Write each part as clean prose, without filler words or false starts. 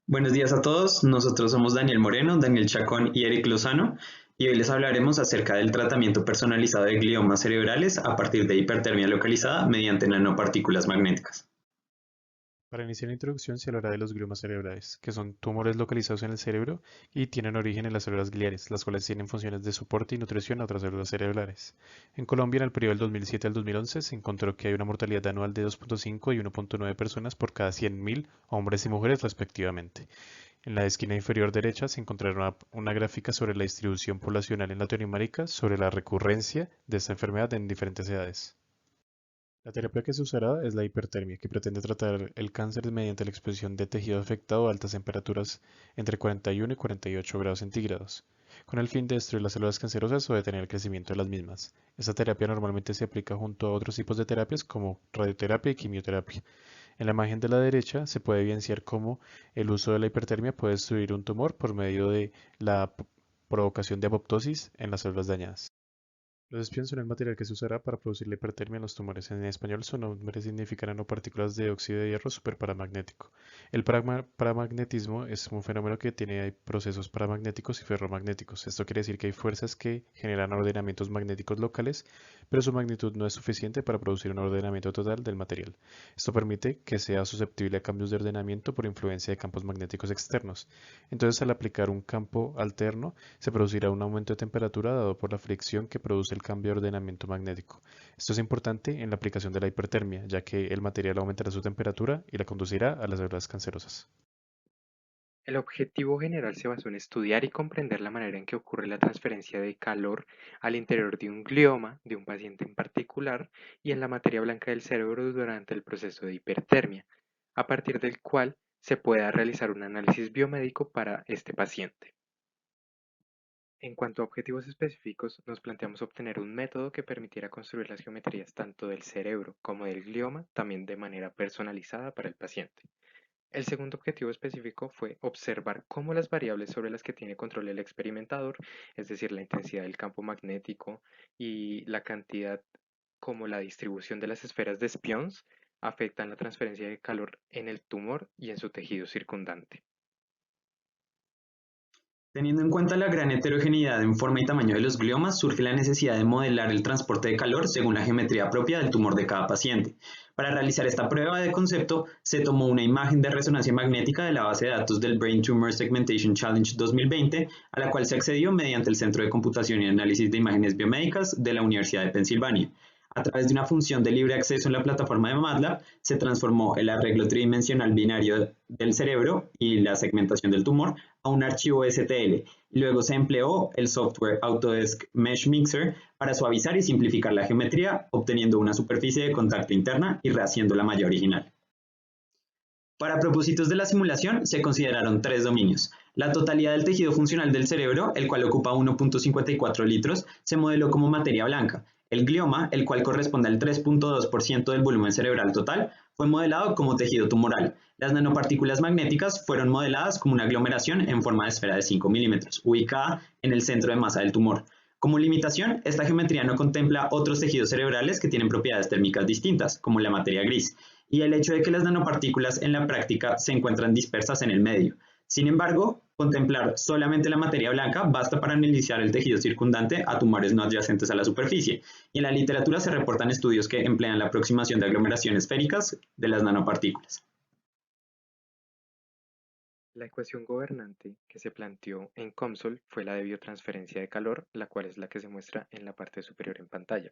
Buenos días a todos, nosotros somos Daniel Moreno, Daniel Chacón y Eric Lozano y hoy les hablaremos acerca del tratamiento personalizado de gliomas cerebrales a partir de hipertermia localizada mediante nanopartículas magnéticas. Para iniciar la introducción se hablará de los gliomas cerebrales, que son tumores localizados en el cerebro y tienen origen en las células gliales, las cuales tienen funciones de soporte y nutrición a otras células cerebrales. En Colombia, en el periodo del 2007 al 2011, se encontró que hay una mortalidad anual de 2.5 y 1.9 personas por cada 100.000 hombres y mujeres respectivamente. En la esquina inferior derecha se encontrará una gráfica sobre la distribución poblacional en Latinoamérica sobre la recurrencia de esta enfermedad en diferentes edades. La terapia que se usará es la hipertermia, que pretende tratar el cáncer mediante la exposición de tejido afectado a altas temperaturas entre 41 y 48 grados centígrados, con el fin de destruir las células cancerosas o detener el crecimiento de las mismas. Esta terapia normalmente se aplica junto a otros tipos de terapias como radioterapia y quimioterapia. En la imagen de la derecha se puede evidenciar cómo el uso de la hipertermia puede destruir un tumor por medio de la provocación de apoptosis en las células dañadas. Los espiones son el material que se usará para producir la hipertermia en los tumores. En español, su nombre significa nanopartículas de óxido de hierro superparamagnético. El paramagnetismo es un fenómeno que tiene procesos paramagnéticos y ferromagnéticos. Esto quiere decir que hay fuerzas que generan ordenamientos magnéticos locales, pero su magnitud no es suficiente para producir un ordenamiento total del material. Esto permite que sea susceptible a cambios de ordenamiento por influencia de campos magnéticos externos. Entonces, al aplicar un campo alterno, se producirá un aumento de temperatura dado por la fricción que produce el cambio de ordenamiento magnético. Esto es importante en la aplicación de la hipertermia, ya que el material aumentará su temperatura y la conducirá a las células cancerosas. El objetivo general se basó en estudiar y comprender la manera en que ocurre la transferencia de calor al interior de un glioma de un paciente en particular y en la materia blanca del cerebro durante el proceso de hipertermia, a partir del cual se pueda realizar un análisis biomédico para este paciente. En cuanto a objetivos específicos, nos planteamos obtener un método que permitiera construir las geometrías tanto del cerebro como del glioma, también de manera personalizada para el paciente. El segundo objetivo específico fue observar cómo las variables sobre las que tiene control el experimentador, es decir, la intensidad del campo magnético y la cantidad como la distribución de las esferas de Spions, afectan la transferencia de calor en el tumor y en su tejido circundante. Teniendo en cuenta la gran heterogeneidad en forma y tamaño de los gliomas, surge la necesidad de modelar el transporte de calor según la geometría propia del tumor de cada paciente. Para realizar esta prueba de concepto, se tomó una imagen de resonancia magnética de la base de datos del Brain Tumor Segmentation Challenge 2020, a la cual se accedió mediante el Centro de Computación y Análisis de Imágenes Biomédicas de la Universidad de Pensilvania. A través de una función de libre acceso en la plataforma de MATLAB, se transformó el arreglo tridimensional binario del cerebro y la segmentación del tumor a un archivo STL. Y luego se empleó el software Autodesk Mesh Mixer para suavizar y simplificar la geometría, obteniendo una superficie de contacto interna y rehaciendo la malla original. Para propósitos de la simulación, se consideraron tres dominios. La totalidad del tejido funcional del cerebro, el cual ocupa 1.54 litros, se modeló como materia blanca. El glioma, el cual corresponde al 3.2% del volumen cerebral total, fue modelado como tejido tumoral. Las nanopartículas magnéticas fueron modeladas como una aglomeración en forma de esfera de 5 milímetros, ubicada en el centro de masa del tumor. Como limitación, esta geometría no contempla otros tejidos cerebrales que tienen propiedades térmicas distintas, como la materia gris, y el hecho de que las nanopartículas en la práctica se encuentran dispersas en el medio. Sin embargo, contemplar solamente la materia blanca basta para analizar el tejido circundante a tumores no adyacentes a la superficie, y en la literatura se reportan estudios que emplean la aproximación de aglomeraciones esféricas de las nanopartículas. La ecuación gobernante que se planteó en COMSOL fue la de biotransferencia de calor, la cual es la que se muestra en la parte superior en pantalla.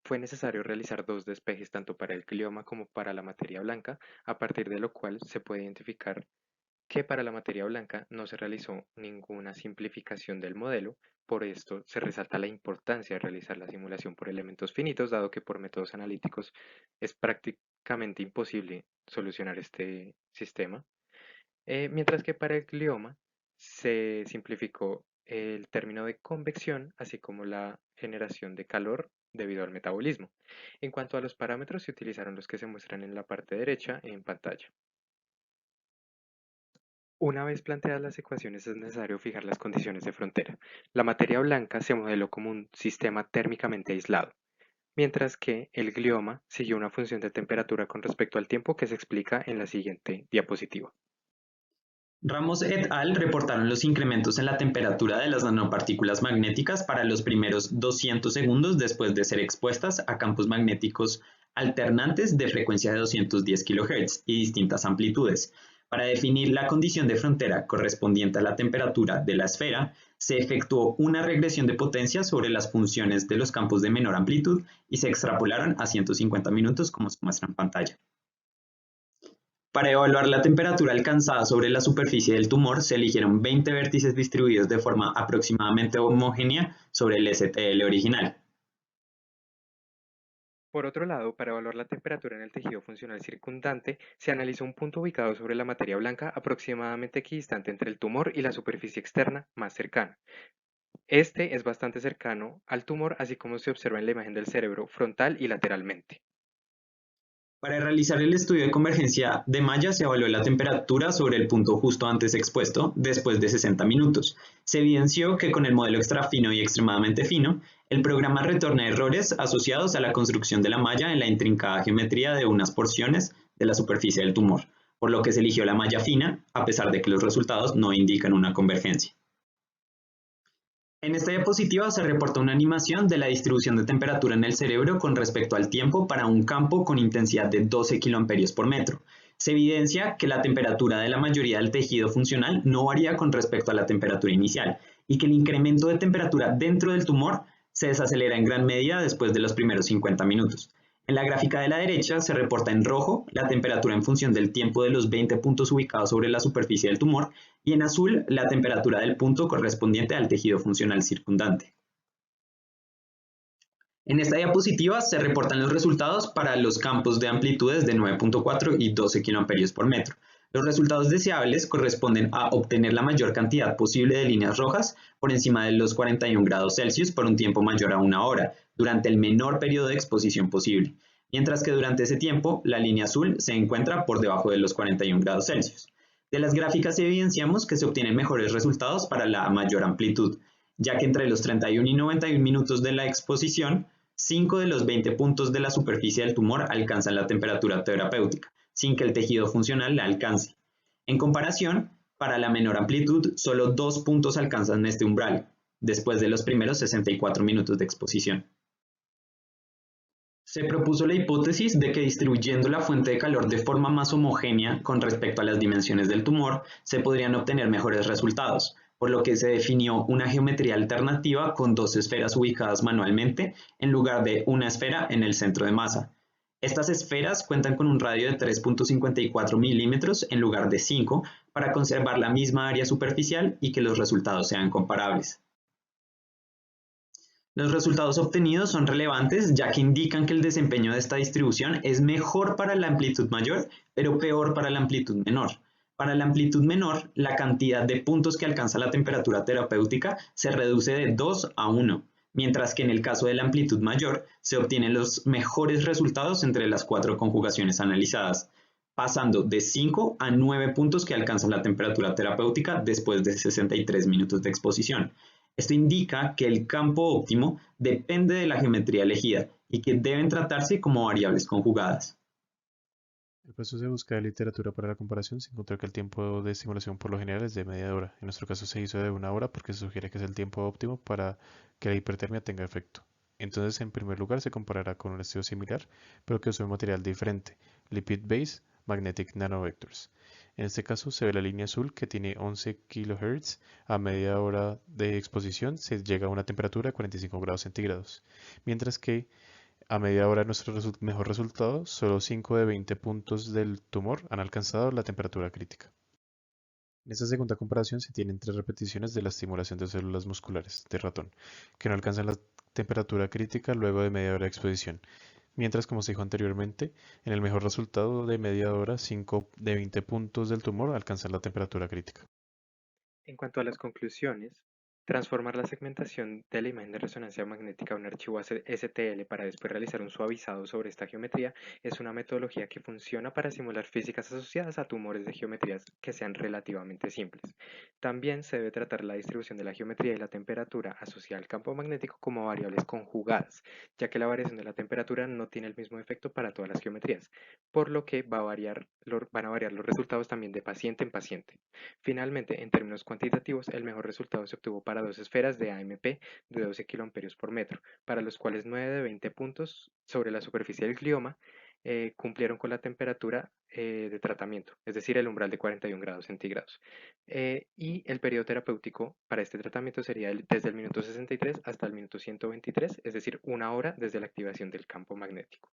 Fue necesario realizar dos despejes tanto para el glioma como para la materia blanca, a partir de lo cual se puede identificar que para la materia blanca no se realizó ninguna simplificación del modelo. Por esto se resalta la importancia de realizar la simulación por elementos finitos, dado que por métodos analíticos es prácticamente imposible solucionar este sistema. Mientras que para el glioma se simplificó el término de convección, así como la generación de calor debido al metabolismo. En cuanto a los parámetros, se utilizaron los que se muestran en la parte derecha en pantalla. Una vez planteadas las ecuaciones es necesario fijar las condiciones de frontera. La materia blanca se modeló como un sistema térmicamente aislado, mientras que el glioma siguió una función de temperatura con respecto al tiempo que se explica en la siguiente diapositiva. Ramos et al. Reportaron los incrementos en la temperatura de las nanopartículas magnéticas para los primeros 200 segundos después de ser expuestas a campos magnéticos alternantes de frecuencia de 210 kHz y distintas amplitudes. Para definir la condición de frontera correspondiente a la temperatura de la esfera, se efectuó una regresión de potencia sobre las funciones de los campos de menor amplitud y se extrapolaron a 150 minutos como se muestra en pantalla. Para evaluar la temperatura alcanzada sobre la superficie del tumor, se eligieron 20 vértices distribuidos de forma aproximadamente homogénea sobre el STL original. Por otro lado, para evaluar la temperatura en el tejido funcional circundante, se analizó un punto ubicado sobre la materia blanca aproximadamente equidistante entre el tumor y la superficie externa más cercana. Este es bastante cercano al tumor, así como se observa en la imagen del cerebro frontal y lateralmente. Para realizar el estudio de convergencia de malla se evaluó la temperatura sobre el punto justo antes expuesto después de 60 minutos. Se evidenció que con el modelo extra fino y extremadamente fino, el programa retorna errores asociados a la construcción de la malla en la intrincada geometría de unas porciones de la superficie del tumor, por lo que se eligió la malla fina, a pesar de que los resultados no indican una convergencia. En esta diapositiva se reporta una animación de la distribución de temperatura en el cerebro con respecto al tiempo para un campo con intensidad de 12 kA por metro. Se evidencia que la temperatura de la mayoría del tejido funcional no varía con respecto a la temperatura inicial y que el incremento de temperatura dentro del tumor se desacelera en gran medida después de los primeros 50 minutos. En la gráfica de la derecha se reporta en rojo la temperatura en función del tiempo de los 20 puntos ubicados sobre la superficie del tumor y en azul la temperatura del punto correspondiente al tejido funcional circundante. En esta diapositiva se reportan los resultados para los campos de amplitudes de 9.4 y 12 kA por metro. Los resultados deseables corresponden a obtener la mayor cantidad posible de líneas rojas por encima de los 41 grados Celsius por un tiempo mayor a una hora, durante el menor periodo de exposición posible, mientras que durante ese tiempo la línea azul se encuentra por debajo de los 41 grados Celsius. De las gráficas evidenciamos que se obtienen mejores resultados para la mayor amplitud, ya que entre los 31 y 91 minutos de la exposición, 5 de los 20 puntos de la superficie del tumor alcanzan la temperatura terapéutica, sin que el tejido funcional la alcance. En comparación, para la menor amplitud, solo 2 puntos alcanzan este umbral, después de los primeros 64 minutos de exposición. Se propuso la hipótesis de que distribuyendo la fuente de calor de forma más homogénea con respecto a las dimensiones del tumor, se podrían obtener mejores resultados, por lo que se definió una geometría alternativa con 2 esferas ubicadas manualmente en lugar de una esfera en el centro de masa. Estas esferas cuentan con un radio de 3.54 milímetros en lugar de 5 para conservar la misma área superficial y que los resultados sean comparables. Los resultados obtenidos son relevantes ya que indican que el desempeño de esta distribución es mejor para la amplitud mayor, pero peor para la amplitud menor. Para la amplitud menor, la cantidad de puntos que alcanza la temperatura terapéutica se reduce de 2 a 1, mientras que en el caso de la amplitud mayor se obtienen los mejores resultados entre las 4 conjugaciones analizadas, pasando de 5 a 9 puntos que alcanzan la temperatura terapéutica después de 63 minutos de exposición. Esto indica que el campo óptimo depende de la geometría elegida y que deben tratarse como variables conjugadas. El proceso de búsqueda de literatura para la comparación se encontró que el tiempo de simulación por lo general es de media hora. En nuestro caso se hizo de una hora porque se sugiere que es el tiempo óptimo para que la hipertermia tenga efecto. Entonces, en primer lugar, se comparará con un estudio similar, pero que usó un material diferente, Lipid-Based Magnetic Nanovectors. En este caso, se ve la línea azul que tiene 11 kHz. A media hora de exposición se llega a una temperatura de 45 grados centígrados, mientras que a media hora nuestro mejor resultado, solo 5 de 20 puntos del tumor han alcanzado la temperatura crítica. En esta segunda comparación se tienen 3 repeticiones de la estimulación de células musculares de ratón, que no alcanzan la temperatura crítica luego de media hora de exposición, mientras, como se dijo anteriormente, en el mejor resultado de media hora, 5 de 20 puntos del tumor alcanzan la temperatura crítica. En cuanto a las conclusiones, Transformar la segmentación de la imagen de resonancia magnética a un archivo STL para después realizar un suavizado sobre esta geometría es una metodología que funciona para simular físicas asociadas a tumores de geometrías que sean relativamente simples. También se debe tratar la distribución de la geometría y la temperatura asociada al campo magnético como variables conjugadas, ya que la variación de la temperatura no tiene el mismo efecto para todas las geometrías, por lo que van a variar los resultados también de paciente en paciente. Finalmente, en términos cuantitativos, el mejor resultado se obtuvo para dos esferas de AMP de 12 kiloamperios por metro, para los cuales 9 de 20 puntos sobre la superficie del glioma cumplieron con la temperatura de tratamiento, es decir, el umbral de 41 grados centígrados. Y el periodo terapéutico para este tratamiento sería desde el minuto 63 hasta el minuto 123, es decir, una hora desde la activación del campo magnético.